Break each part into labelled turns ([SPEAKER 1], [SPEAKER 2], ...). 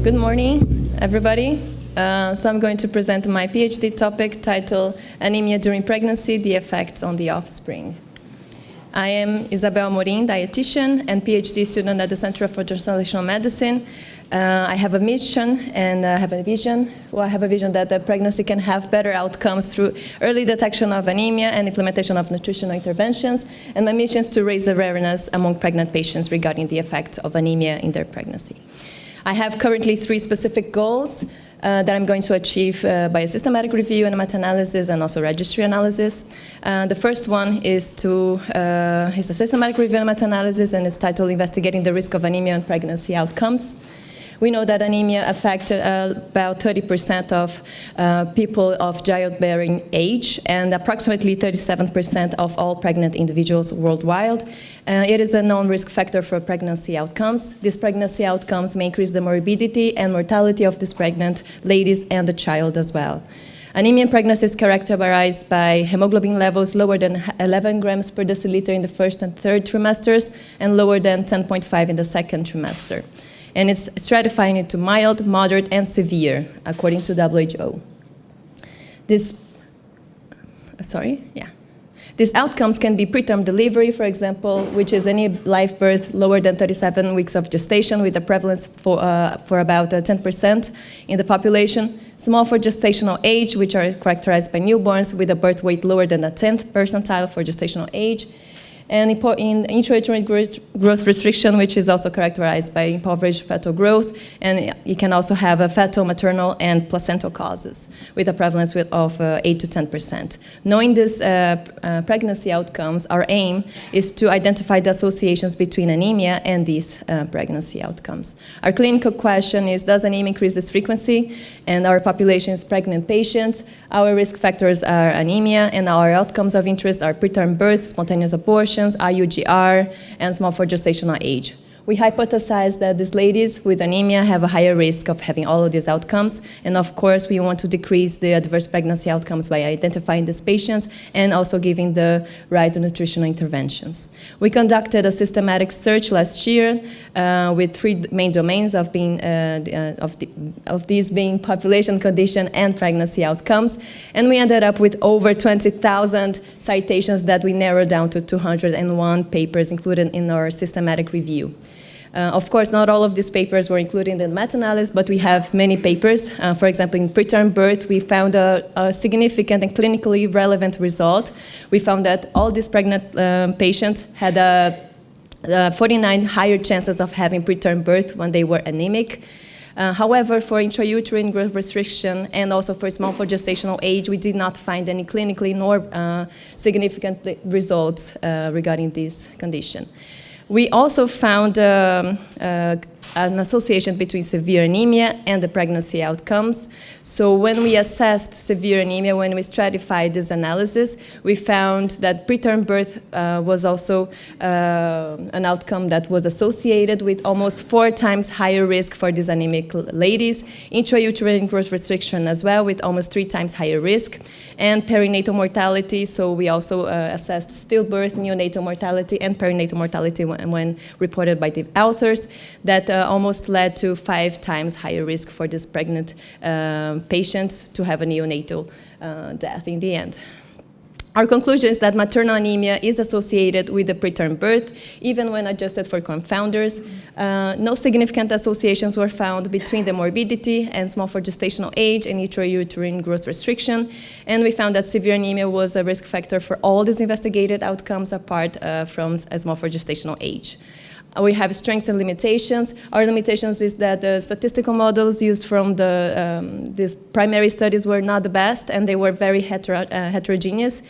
[SPEAKER 1] Good morning, everybody. So I'm going to present my PhD topic titled Anemia During Pregnancy, the Effects on the Offspring. I am Isabel Amorim, dietitian and PhD student at the Center for Translational Medicine. I have a mission and I have a vision. Well, I have a vision that the pregnancy can have better outcomes through early detection of anemia and implementation of nutritional interventions. And my mission is to raise awareness among pregnant patients regarding the effects of anemia in their pregnancy. I have currently 3 specific goals that I'm going to achieve by a systematic review and a meta-analysis and also registry analysis. The first one is a systematic review and meta-analysis, and it's titled Investigating the Risk of Anemia and Pregnancy Outcomes. We know that anemia affects about 30% of people of childbearing age and approximately 37% of all pregnant individuals worldwide. It is a known risk factor for pregnancy outcomes. These pregnancy outcomes may increase the morbidity and mortality of these pregnant ladies and the child as well. Anemia in pregnancy is characterized by hemoglobin levels lower than 11 grams per deciliter in the first and third trimesters and lower than 10.5 in the second trimester. And it's stratifying into mild, moderate, and severe, according to WHO. These outcomes can be preterm delivery, for example, which is any live birth lower than 37 weeks of gestation with a prevalence for about 10% in the population. Small for gestational age, which are characterized by newborns with a birth weight lower than the 10th percentile for gestational age. And in intrauterine growth restriction, which is also characterized by impoverished fetal growth, and it can also have a fetal, maternal, and placental causes with a prevalence of 8 to 10%. Knowing these pregnancy outcomes, our aim is to identify the associations between anemia and these pregnancy outcomes. Our clinical question is, does anemia increase this frequency? And our population is pregnant patients. Our risk factors are anemia, and our outcomes of interest are preterm birth, spontaneous abortion, IUGR, and small for gestational age. We hypothesize that these ladies with anemia have a higher risk of having all of these outcomes, and of course we want to decrease the adverse pregnancy outcomes by identifying these patients and also giving the right nutritional interventions. We conducted a systematic search last year with 3 main domains of these being population, condition, and pregnancy outcomes, and we ended up with over 20,000 citations that we narrowed down to 201 papers included in our systematic review. Of course, not all of these papers were included in the meta-analysis, but we have many papers. For example, in preterm birth, we found a significant and clinically relevant result. We found that all these pregnant patients had 49 higher chances of having preterm birth when they were anemic. However, for intrauterine growth restriction and also for small for gestational age, we did not find any clinically nor significant results regarding this condition. We also found an association between severe anemia and the pregnancy outcomes. So when we assessed severe anemia, when we stratified this analysis, we found that preterm birth was also an outcome that was associated with almost 4 times higher risk for these anemic ladies, intrauterine growth restriction as well with almost 3 times higher risk, and perinatal mortality. So we also assessed stillbirth, neonatal mortality, and perinatal mortality when reported by the authors that almost led to 5 times higher risk for these pregnant patients to have a neonatal death in the end. Our conclusion is that maternal anemia is associated with the preterm birth, even when adjusted for confounders. No significant associations were found between the morbidity and small for gestational age and intrauterine growth restriction. And we found that severe anemia was a risk factor for all these investigated outcomes apart from small for gestational age. We have strengths and limitations. Our limitations is that the statistical models used from these primary studies were not the best, and they were very heterogeneous.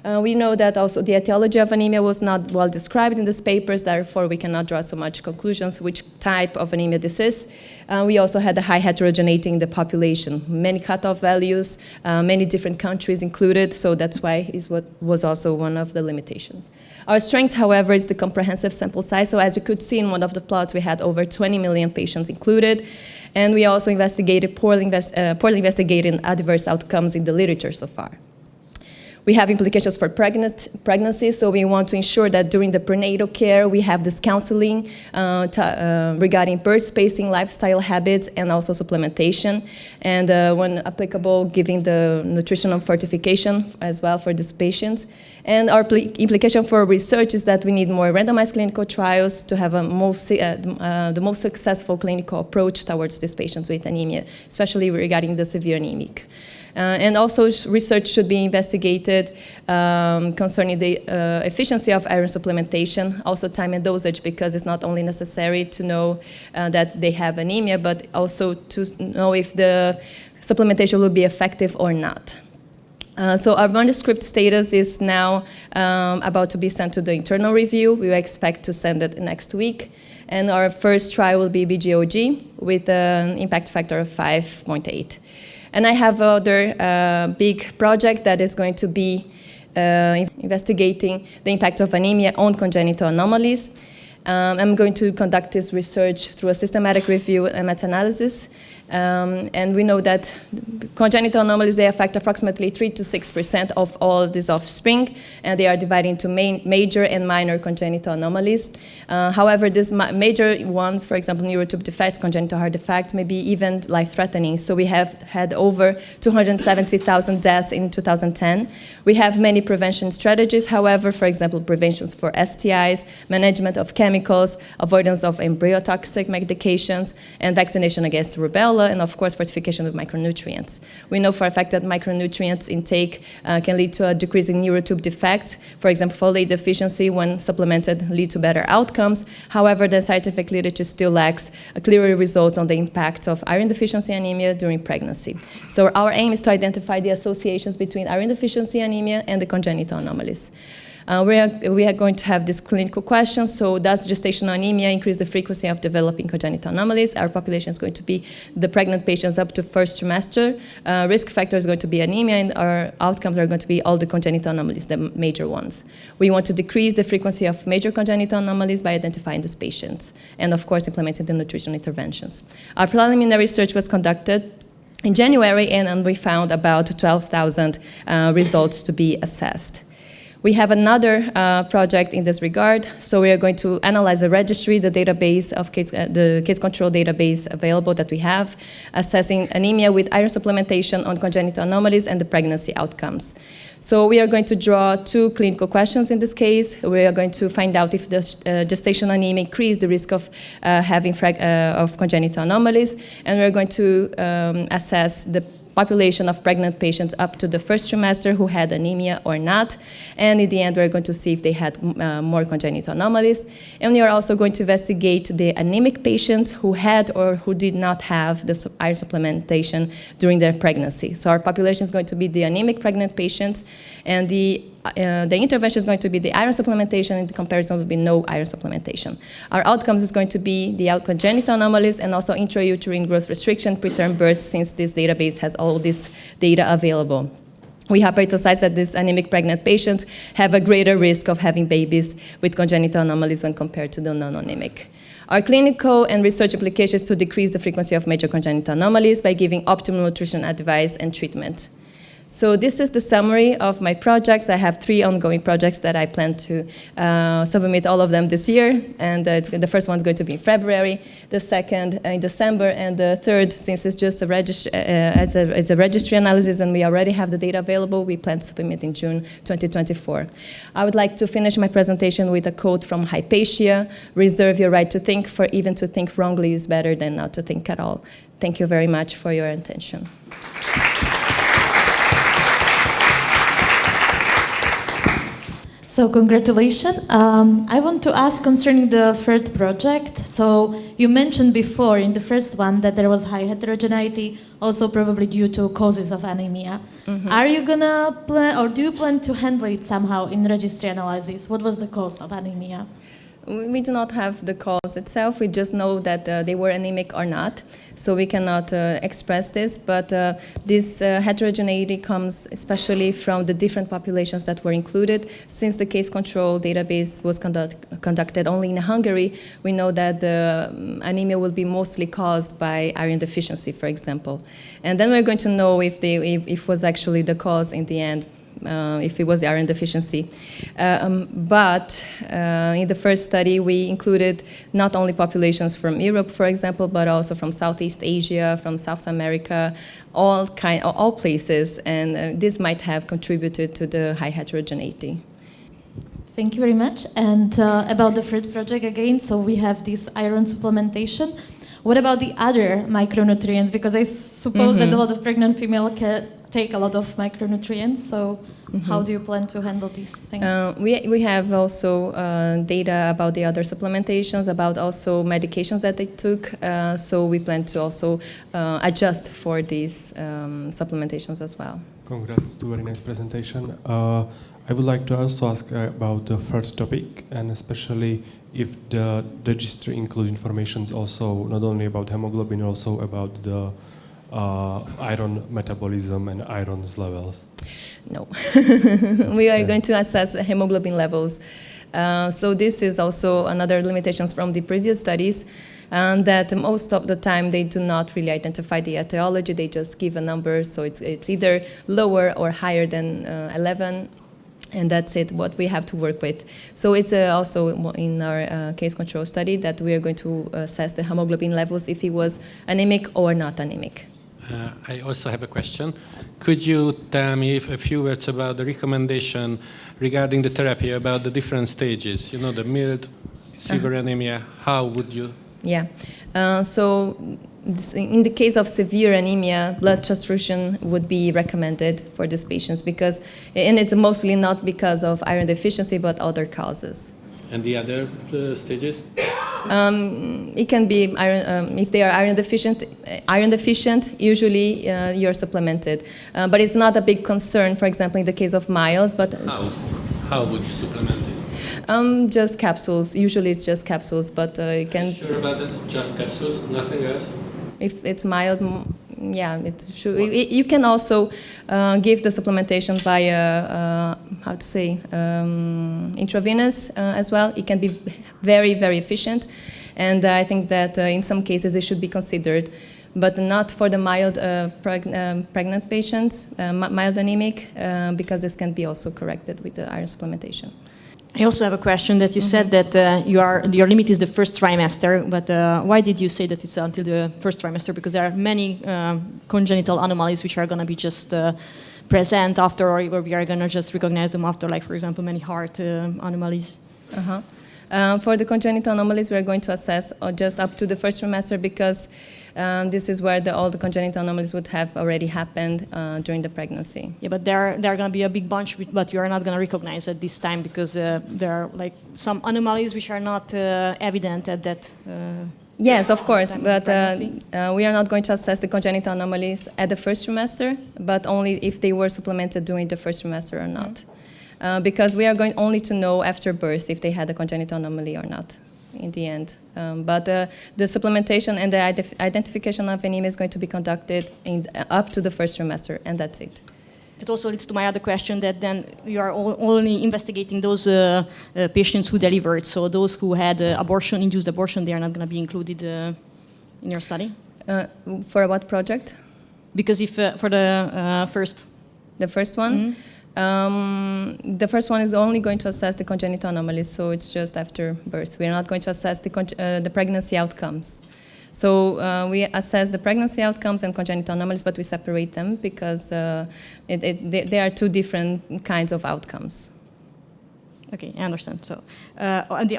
[SPEAKER 1] We know that also the etiology of anemia was not well described in these papers, therefore we cannot draw so much conclusions which type of anemia this is. We also had a high heterogeneity in the population, many cutoff values, many different countries included, so that's why it was also one of the limitations. Our strength, however, is the comprehensive sample size, so as you could see in one of the plots, we had over 20 million patients included, and we also investigated poorly investigated adverse outcomes in the literature so far. We have implications for pregnancy, so we want to ensure that during the prenatal care we have this counseling regarding birth spacing, lifestyle habits, and also supplementation. And when applicable, giving the nutritional fortification as well for these patients. And our implication for research is that we need more randomized clinical trials to have the most successful clinical approach towards these patients with anemia, especially regarding the severe anemic. And also research should be investigated concerning the efficiency of iron supplementation, also time and dosage, because it's not only necessary to know that they have anemia, but also to know if the supplementation will be effective or not. So our manuscript status is now about to be sent to the internal review. We expect to send it next week. And our first trial will be BGOG with an impact factor of 5.8. And I have other big project that is going to be investigating the impact of anemia on congenital anomalies. I'm going to conduct this research through a systematic review and meta-analysis. And we know that congenital anomalies, they affect approximately 3 to 6% of all these offspring, and they are divided into major and minor congenital anomalies. However, these major ones, for example, neurotube defects, congenital heart defect, may be even life-threatening. So we have had over 270,000 deaths in 2010. We have many prevention strategies, however, for example, preventions for STIs, management of chemicals, avoidance of embryotoxic medications, and vaccination against rubella, and of course fortification with micronutrients. We know for a fact that micronutrients intake can lead to a decrease in neurotube defects. For example, folate deficiency when supplemented lead to better outcomes. However, the scientific literature still lacks clear results on the impact of iron deficiency anemia during pregnancy. So our aim is to identify the associations between iron deficiency anemia and the congenital anomalies. We are going to have this clinical question. So does gestational anemia increase the frequency of developing congenital anomalies? Our population is going to be the pregnant patients up to first trimester. Risk factor is going to be anemia, and our outcomes are going to be all the congenital anomalies, the major ones. We want to decrease the frequency of major congenital anomalies by identifying these patients, and of course implementing the nutritional interventions. Our preliminary research was conducted in January, and we found about 12,000 results to be assessed. We have another project in this regard. So we are going to analyze the registry, the database of the case control database available that we have, assessing anemia with iron supplementation on congenital anomalies and the pregnancy outcomes. So we are going to draw 2 clinical questions in this case. We are going to find out if the gestational anemia increase the risk of having of congenital anomalies, and we are going to assess the population of pregnant patients up to the first trimester who had anemia or not. And in the end, we're going to see if they had more congenital anomalies. And we are also going to investigate the anemic patients who had or who did not have the iron supplementation during their pregnancy. So our population is going to be the anemic pregnant patients, and the intervention is going to be the iron supplementation, and the comparison will be no iron supplementation. Our outcomes is going to be the congenital anomalies and also intrauterine growth restriction, preterm birth, since this database has all this data available. We hypothesize that these anemic pregnant patients have a greater risk of having babies with congenital anomalies when compared to the non-anemic. Our clinical and research implications to decrease the frequency of major congenital anomalies by giving optimal nutrition advice and treatment. So this is the summary of my projects. I have 3 ongoing projects that I plan to submit all of them this year. And the first one is going to be in February, the second in December, and the third, since it's just a registry analysis and we already have the data available, we plan to submit in June 2024. I would like to finish my presentation with a quote from Hypatia: "Reserve your right to think, for even to think wrongly is better than not to think at all." Thank you very much for your attention.
[SPEAKER 2] So congratulations. I want to ask concerning the third project. So you mentioned before in the first one that there was high heterogeneity, also probably due to causes of anemia. Mm-hmm. Are you gonna plan, or do you plan to handle it somehow in registry analysis? What was the cause of anemia?
[SPEAKER 1] We do not have the cause itself. We just know that they were anemic or not. So we cannot express this. But this heterogeneity comes especially from the different populations that were included. Since the case control database was conducted only in Hungary, we know that the anemia will be mostly caused by iron deficiency, for example. And then we're going to know if was actually the cause in the end if it was iron deficiency. But in the first study, we included not only populations from Europe, for example, but also from Southeast Asia, from South America, all places, and this might have contributed to the high heterogeneity.
[SPEAKER 2] Thank you very much. And about the third project again, so we have this iron supplementation. What about the other micronutrients? Because I suppose that a lot of pregnant females can take a lot of micronutrients. So how do you plan to handle these things?
[SPEAKER 1] We have also data about the other supplementations, about also medications that they took. So we plan to also adjust for these supplementations as well.
[SPEAKER 3] Congrats to a very nice presentation. I would like to also ask about the third topic, and especially if the registry include information also not only about hemoglobin, also about the iron metabolism and iron's levels.
[SPEAKER 1] No. We are going to assess hemoglobin levels. So this is also another limitations from the previous studies, that most of the time they do not really identify the etiology, they just give a number, so it's either lower or higher than 11, and that's it, what we have to work with. So it's also in our case control study that we are going to assess the hemoglobin levels if he was anemic or not anemic.
[SPEAKER 4] I also have a question. Could you tell me a few words about the recommendation regarding the therapy, about the different stages? You know, the mild, severe anemia, how would you?
[SPEAKER 1] Yeah. So in the case of severe anemia, blood transfusion would be recommended for these patients because, and it's mostly not because of iron deficiency, but other causes.
[SPEAKER 4] And the other stages?
[SPEAKER 1] It can be iron, if they are iron deficient, usually you're supplemented. But it's not a big concern, for example, in the case of mild. But
[SPEAKER 4] How would you supplement it?
[SPEAKER 1] Just capsules. Usually it's just capsules, but it can.
[SPEAKER 4] Are you sure about that? Just capsules, nothing else?
[SPEAKER 1] If it's mild, yeah, it should. You can also give the supplementation via intravenous as well. It can be very, very efficient, and I think that in some cases it should be considered, but not for the mild pregnant patients, mild anemic, because this can be also corrected with the iron supplementation.
[SPEAKER 5] I also have a question that you said that your limit is the first trimester, but why did you say that it's until the first trimester? Because there are many congenital anomalies which are going to be just present after, or we are going to just recognize them after, like, for example, many heart anomalies.
[SPEAKER 1] For the congenital anomalies, we are going to assess just up to the first trimester because this is where all the congenital anomalies would have already happened during the pregnancy.
[SPEAKER 5] Yeah, but there are going to be a big bunch, but you are not going to recognize at this time because there are like some anomalies which are not evident at that.
[SPEAKER 1] Yes, of course, but we are not going to assess the congenital anomalies at the first trimester, but only if they were supplemented during the first trimester or not. Because we are going only to know after birth if they had a congenital anomaly or not in the end. But the supplementation and the identification of anemia is going to be conducted up to the first trimester, and that's it.
[SPEAKER 5] That also leads to my other question, that then you are only investigating those patients who delivered, so those who had induced abortion, they are not going to be included in your study?
[SPEAKER 1] For what project?
[SPEAKER 5] Because if for the first...
[SPEAKER 1] The first one? Mm-hmm. The first one is only going to assess the congenital anomalies, so it's just after birth. We are not going to assess the pregnancy outcomes. So we assess the pregnancy outcomes and congenital anomalies, but we separate them because they are two different kinds of outcomes.
[SPEAKER 5] Okay, I understand. So,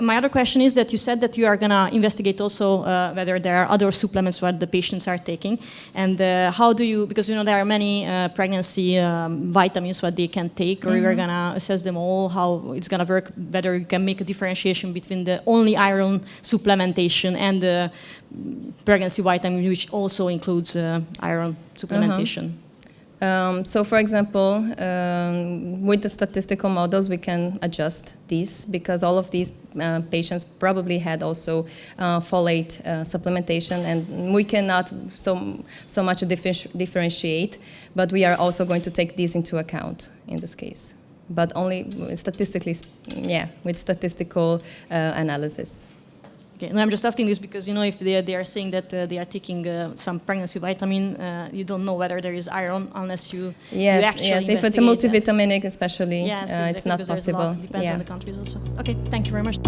[SPEAKER 5] my other question is that you said that you are going to investigate also whether there are other supplements what the patients are taking, and how do you, because there are many pregnancy vitamins what they can take, or you're going to assess them all, how it's going to work, whether you can make a differentiation between the only iron supplementation and the pregnancy vitamin, which also includes iron supplementation.
[SPEAKER 1] So, for example, with the statistical models, we can adjust these because all of these patients probably had also folate supplementation, and we cannot so much differentiate, but we are also going to take these into account in this case, but only statistically, with statistical analysis.
[SPEAKER 5] Okay, no, I'm just asking this because, you know, if they are saying that they are taking some pregnancy vitamin, you don't know whether there is iron unless you actually
[SPEAKER 1] If it's a multivitaminic especially,
[SPEAKER 5] yes,
[SPEAKER 1] it's not
[SPEAKER 5] because
[SPEAKER 1] possible.
[SPEAKER 5] It depends on the countries also. Okay, thank you very much.